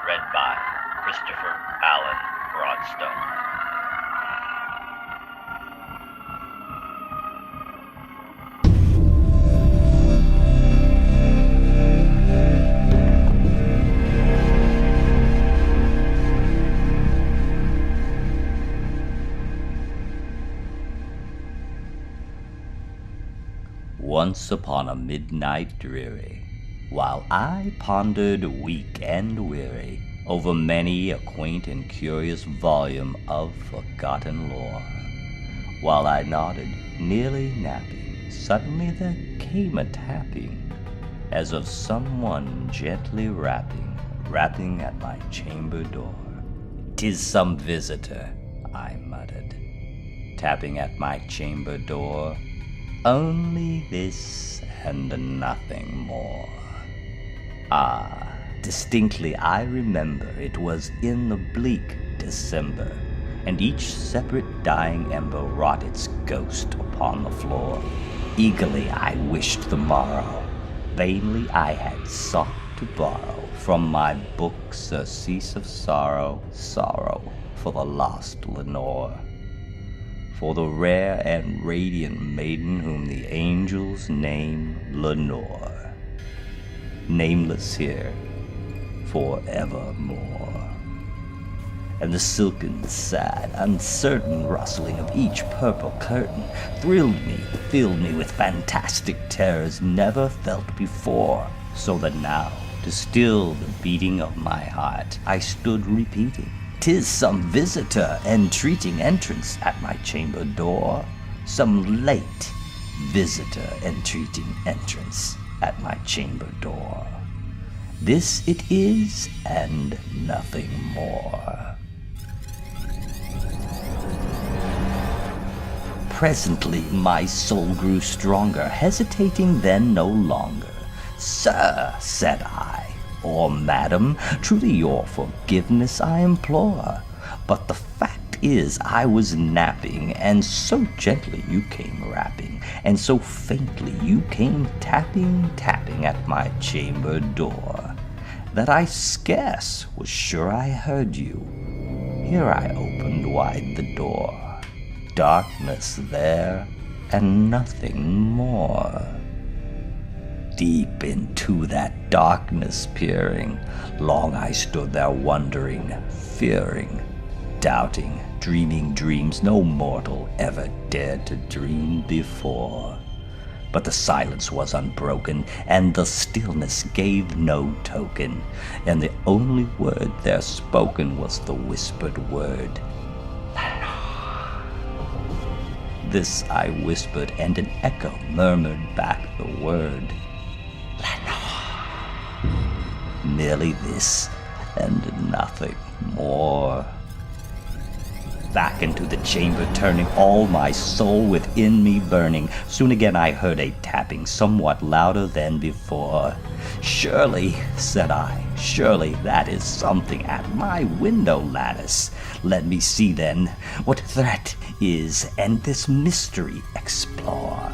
Read by Christopher Alan Broadstone. Once upon a midnight dreary, while I pondered weak and weary over many a quaint and curious volume of forgotten lore, while I nodded, nearly napping, suddenly there came a tapping, as of someone gently rapping at my chamber door. "'Tis some visitor," I muttered, tapping at my chamber door. Only this and nothing more. Ah, distinctly I remember it was in the bleak December, and each separate dying ember wrought its ghost upon the floor. Eagerly I wished the morrow, vainly I had sought to borrow from my book surcease of sorrow for the lost Lenore. For the rare and radiant maiden whom the angels name Lenore, nameless here forevermore. And the silken, sad, uncertain rustling of each purple curtain filled me with fantastic terrors never felt before, so that now, to still the beating of my heart, I stood repeating, "'Tis some visitor entreating entrance at my chamber door, some late visitor entreating entrance at my chamber door. This it is and nothing more." Presently my soul grew stronger, hesitating then no longer. "Sir," said I, "or madam, truly your forgiveness I implore. But the fact is I was napping, and so gently you came rapping, and so faintly you came tapping at my chamber door, that I scarce was sure I heard you. Here I opened wide the door. Darkness there, and nothing more. Deep into that darkness peering, long I stood there wondering, fearing, doubting, dreaming dreams no mortal ever dared to dream before. But the silence was unbroken, and the stillness gave no token, and the only word there spoken was the whispered word, "Lenore." This I whispered, and an echo murmured back the word, "Lenore." Merely this and nothing more. Back into the chamber turning, all my soul within me burning, soon again I heard a tapping somewhat louder than before. "Surely," said I, "surely that is something at my window lattice. Let me see then what threat is, and this mystery explore.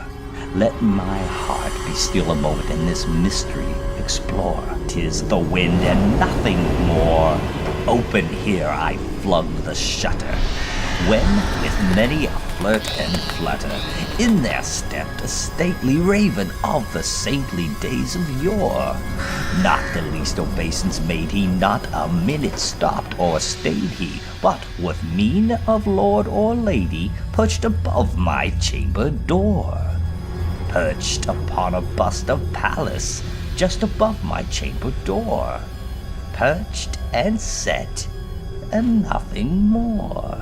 Let my heart be still a moment, and this mystery explore. 'Tis the wind and nothing more." Open here I flung the shutter, when, with many a flirt and flutter, in there stepped a stately raven of the saintly days of yore. Not the least obeisance made he, not a minute stopped or stayed he, but with mien of lord or lady perched above my chamber door. Perched upon a bust of Pallas, just above my chamber door. Perched and set, and nothing more.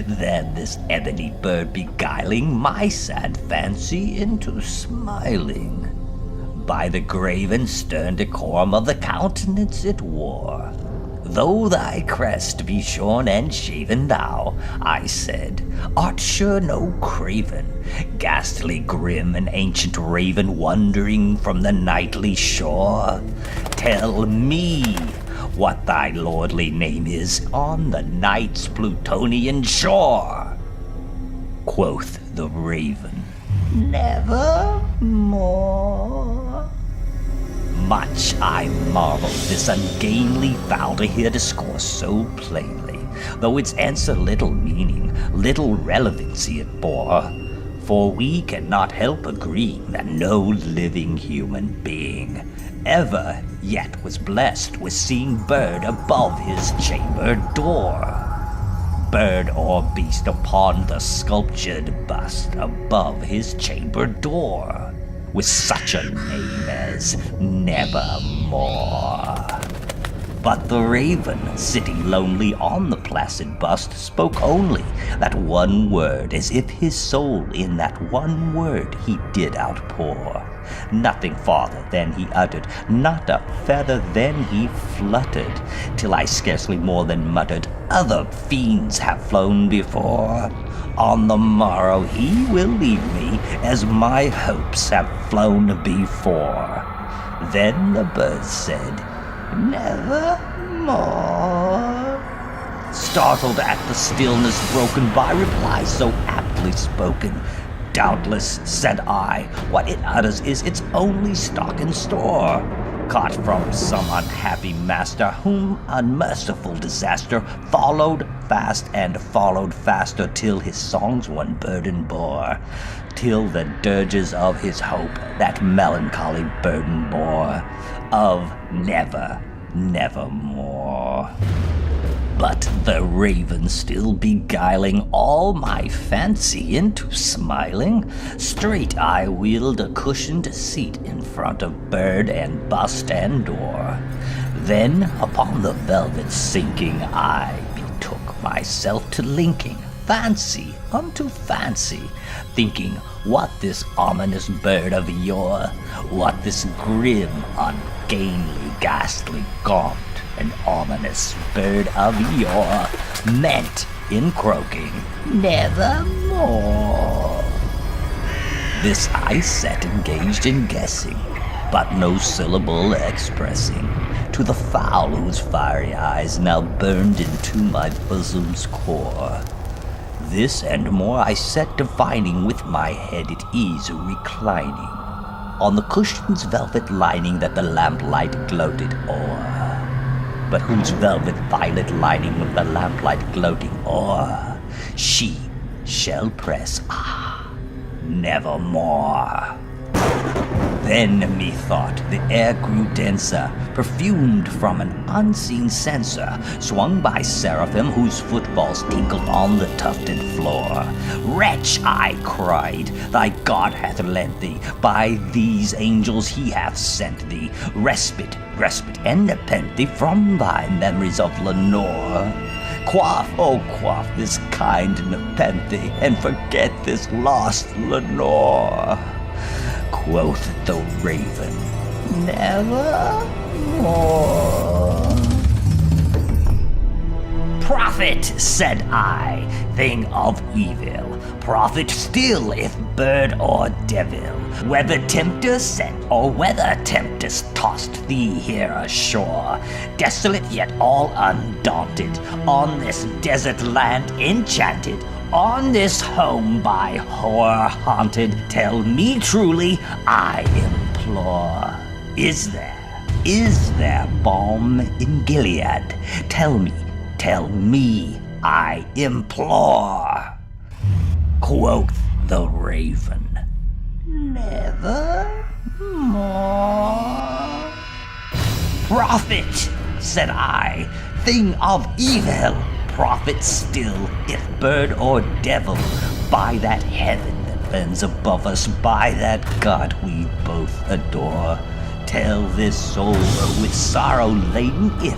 Then this ebony bird beguiling my sad fancy into smiling, by the grave and stern decorum of the countenance it wore. "Though thy crest be shorn and shaven, thou," I said, "art sure no craven, ghastly grim and ancient raven wandering from the nightly shore. Tell me what thy lordly name is on the night's Plutonian shore." Quoth the raven, "Nevermore." Much I marvel this ungainly fowl to hear discourse so plainly, though its answer little meaning, little relevancy it bore. For we cannot help agreeing that no living human being ever yet was blessed with seeing bird above his chamber door. Bird or beast upon the sculptured bust above his chamber door, with such a name as Nevermore. But the raven, sitting lonely on the placid bust, spoke only that one word, as if his soul in that one word he did outpour. Nothing farther than he uttered, not a feather then he fluttered, till I scarcely more than muttered, "Other fiends have flown before. On the morrow he will leave me, as my hopes have flown before." Then the bird said, "Nevermore." Startled at the stillness broken by reply so aptly spoken, "Doubtless," said I, "what it utters is its only stock and store, caught from some unhappy master, whom unmerciful disaster followed fast and followed faster, till his songs one burden bore, till the dirges of his hope that melancholy burden bore, of nevermore." But the raven, still beguiling all my fancy into smiling, straight I wheeled a cushioned seat in front of bird and bust and door. Then upon the velvet sinking, I betook myself to linking fancy unto fancy, thinking what this ominous bird of yore, what this grim, ungainly, ghastly, gaunt, and ominous bird of yore meant in croaking "Nevermore." This I sat engaged in guessing, but no syllable expressing, to the fowl whose fiery eyes now burned into my bosom's core. This and more I sat divining, with my head at ease reclining on the cushion's velvet lining that the lamplight gloated o'er, but whose velvet violet lining with the lamplight gloating o'er, she shall press, nevermore. Then methought the air grew denser, perfumed from an unseen censer, swung by seraphim whose footfalls tinkled on the tufted floor. "Wretch," I cried, "thy God hath lent thee, by these angels he hath sent thee, respite, and nepenthe from thy memories of Lenore. Quaff, oh quaff this kind nepenthe, and forget this lost Lenore." Quoth the raven, "Nevermore." "Prophet," said I, "thing of evil, prophet still, if bird or devil, whether tempter sent or whether tempest tossed thee here ashore, desolate yet all undaunted, on this desert land enchanted, on this home by horror haunted, tell me truly, I implore, is there balm in Gilead? Tell me, I implore." Quoth the raven, "Nevermore." "Prophet," said I, "thing of evil, prophet still, if bird or devil, by that heaven that bends above us, by that God we both adore, tell this soul with sorrow laden, if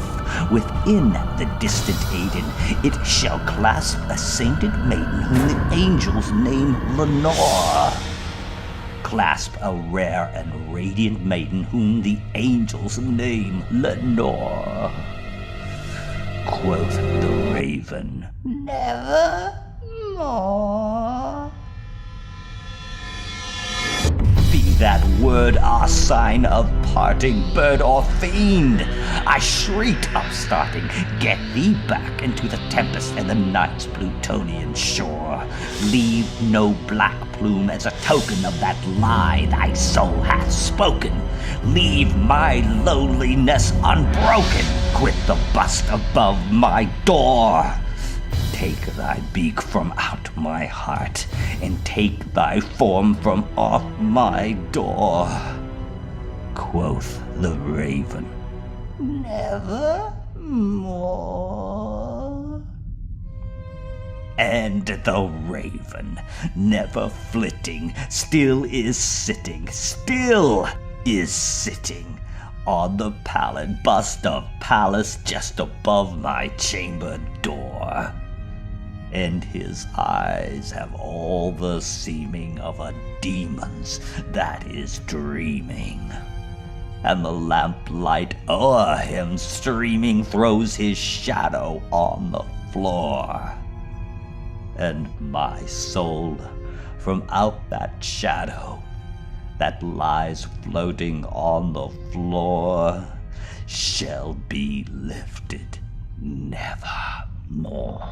within the distant Aden it shall clasp a sainted maiden whom the angels name Lenore. Clasp a rare and radiant maiden whom the angels name Lenore." Quoth the raven, "Nevermore." Be that word our sign of parting, bird or fiend, I shrieked upstarting, get thee back into the tempest and the night's Plutonian shore. Leave no black plume as a token of that lie thy soul hath spoken. Leave my lowliness unbroken. Quit the bust above my door. Take thy beak from out my heart, and take thy form from off my door. Quoth the raven, nevermore. And the raven, never flitting, still is sitting on the pallid bust of Pallas just above my chamber door. And his eyes have all the seeming of a demon's that is dreaming. And the lamplight o'er him streaming throws his shadow on the floor. And my soul from out that shadow that lies floating on the floor shall be lifted nevermore.